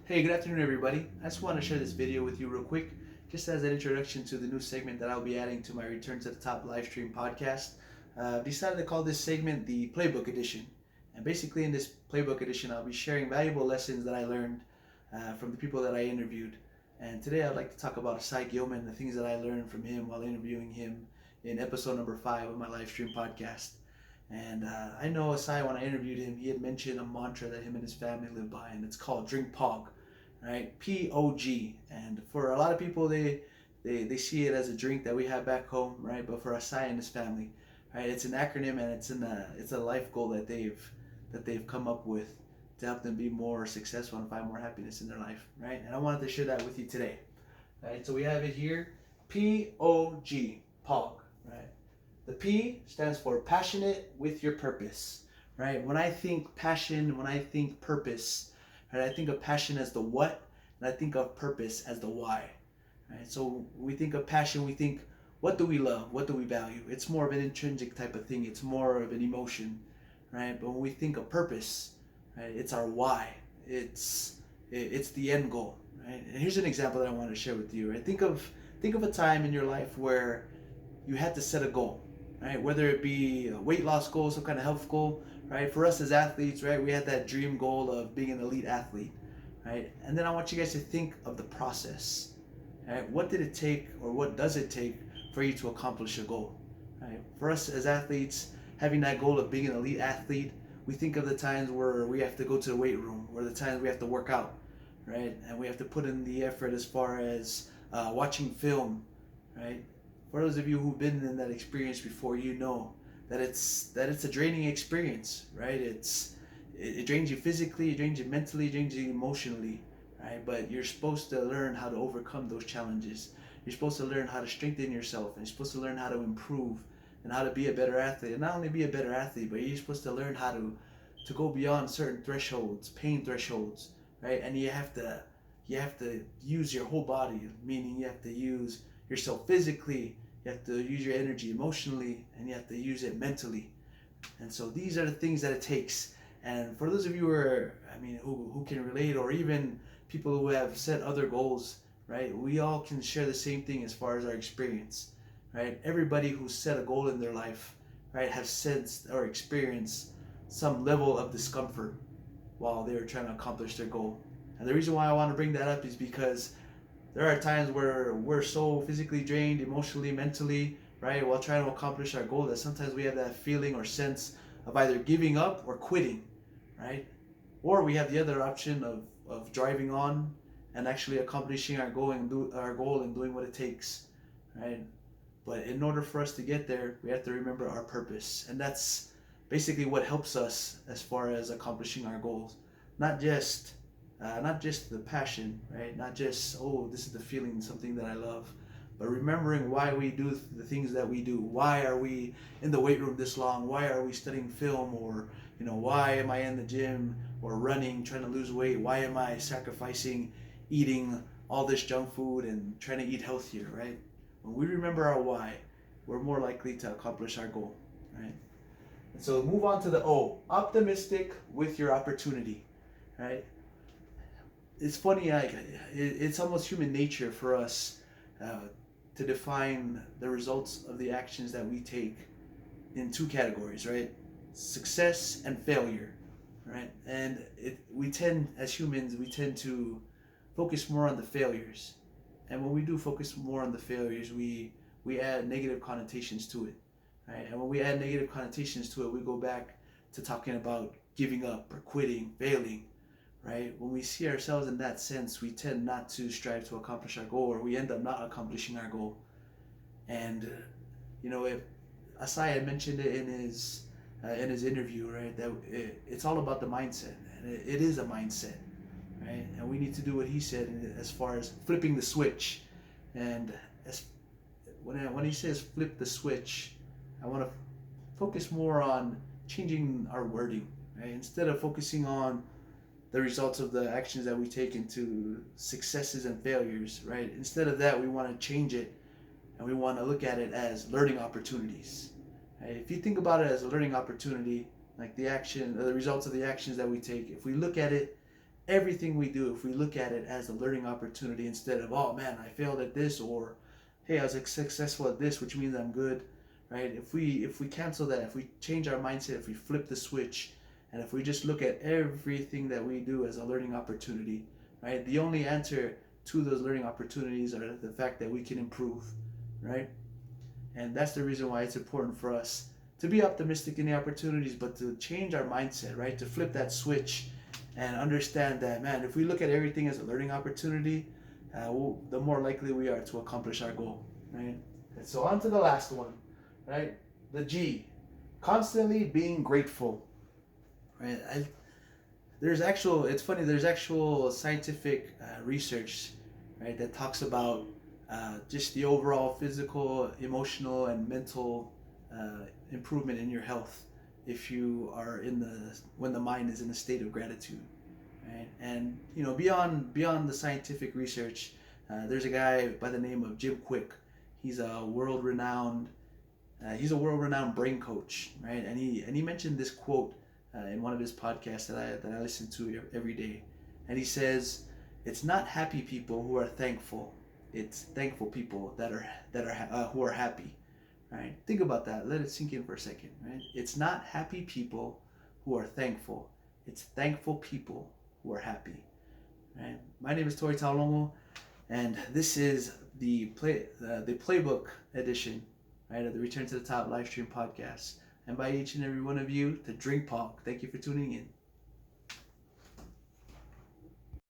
Hey, good afternoon, everybody. I just want to share this video with you real quick, just as an introduction to the new segment that I'll be adding to my Return to the Top live stream podcast. I've decided to call this segment the Playbook Edition. And basically, in this Playbook Edition, I'll be sharing valuable lessons that I learned from the people that I interviewed. And today, I'd like to talk about Asai Gilman, the things that I learned from him while interviewing him in episode number 5 of my live stream podcast. And I know Asai, when I interviewed him, he had mentioned a mantra that him and his family live by, and it's called Drink Pog, right? Pog. And for a lot of people, they see it as a drink that we have back home, right? But for Asai and his family, right, it's an acronym, and it's a life goal that they've come up with to help them be more successful and find more happiness in their life, right? And I wanted to share that with you today, right? So we have it here, Pog, Pog, right? The P stands for passionate with your purpose, right? When I think passion, when I think purpose, right, I think of passion as the what, and I think of purpose as the why, right? So when we think of passion, we think, what do we love? What do we value? It's more of an intrinsic type of thing. It's more of an emotion, right? But when we think of purpose, right, it's our why. It's the end goal, right? And here's an example that I want to share with you, right? Think of a time in your life where you had to set a goal, right? Whether it be a weight loss goal, some kind of health goal, right? For us as athletes, right, we had that dream goal of being an elite athlete, right? And then I want you guys to think of the process, right? What did it take, or what does it take for you to accomplish a goal, right? For us as athletes, having that goal of being an elite athlete, we think of the times where we have to go to the weight room, or the times we have to work out, right? And we have to put in the effort as far as watching film, right? For those of you who've been in that experience before, you know that it's a draining experience, right? It drains you physically, it drains you mentally, it drains you emotionally, right? But you're supposed to learn how to overcome those challenges. You're supposed to learn how to strengthen yourself, and you're supposed to learn how to improve and how to be a better athlete. And not only be a better athlete, but you're supposed to learn how to go beyond certain thresholds, pain thresholds, right? And you have to use your whole body, meaning you have to use yourself physically, you have to use your energy emotionally, and you have to use it mentally. And so these are the things that it takes. And for those of you who can relate, or even people who have set other goals, right? We all can share the same thing as far as our experience, right? Everybody who's set a goal in their life, right, have sensed or experienced some level of discomfort while they were trying to accomplish their goal. And the reason why I want to bring that up is because there are times where we're so physically drained, emotionally, mentally, right, while trying to accomplish our goal, that sometimes we have that feeling or sense of either giving up or quitting, right? Or we have the other option of driving on and actually accomplishing our goal and doing what it takes, right? But in order for us to get there, we have to remember our purpose, and that's basically what helps us as far as accomplishing our goals. Not just the passion, right? Not just, oh, this is the feeling, something that I love, but remembering why we do the things that we do. Why are we in the weight room this long? Why are we studying film? Or, why am I in the gym or running, trying to lose weight? Why am I sacrificing eating all this junk food and trying to eat healthier, right? When we remember our why, we're more likely to accomplish our goal, right? And so move on to the O, optimistic with your opportunity, right? It's funny, it's almost human nature for us uh, to define the results of the actions that we take in two categories, right? Success and failure, right? And we tend, as humans, we tend to focus more on the failures. And when we do focus more on the failures, we add negative connotations to it, right? And when we add negative connotations to it, we go back to talking about giving up or quitting, failing, right? When we see ourselves in that sense, we tend not to strive to accomplish our goal, or we end up not accomplishing our goal. And if Asai had mentioned it in his interview, right, that it's all about the mindset, and it is a mindset, right? And we need to do what he said as far as flipping the switch. And when he says flip the switch, I want to focus more on changing our wording, right? Instead of focusing on the results of the actions that we take into successes and failures, right? Instead of that, we want to change it, and we want to look at it as learning opportunities. Right? If you think about it as a learning opportunity, like the results of the actions that we take, if we look at it everything we do, if we look at it as a learning opportunity instead of, oh man, I failed at this, or hey, I was successful at this, which means I'm good, right? If we cancel that, if we change our mindset, if we flip the switch, and if we just look at everything that we do as a learning opportunity, right? The only answer to those learning opportunities are the fact that we can improve, right? And that's the reason why it's important for us to be optimistic in the opportunities, but to change our mindset, right? To flip that switch and understand that, man, if we look at everything as a learning opportunity, the more likely we are to accomplish our goal, right? And so on to the last one, right? The G, constantly being grateful, right? It's funny, there's actual scientific research, right, that talks about just the overall physical, emotional, and mental improvement in your health if you are when the mind is in a state of gratitude, right? And beyond the scientific research, there's a guy by the name of Jim Quick. He's a world renowned brain coach, right? And he mentioned this quote in one of his podcasts that I listen to every day, and he says, "It's not happy people who are thankful; it's thankful people that are who are happy." Right? Think about that. Let it sink in for a second. Right? It's not happy people who are thankful; it's thankful people who are happy. Right? My name is Tori Taulongo, and this is the Playbook edition, right, of the Return to the Top live stream podcast. And by each and every one of you, to Drink Pong. Thank you for tuning in.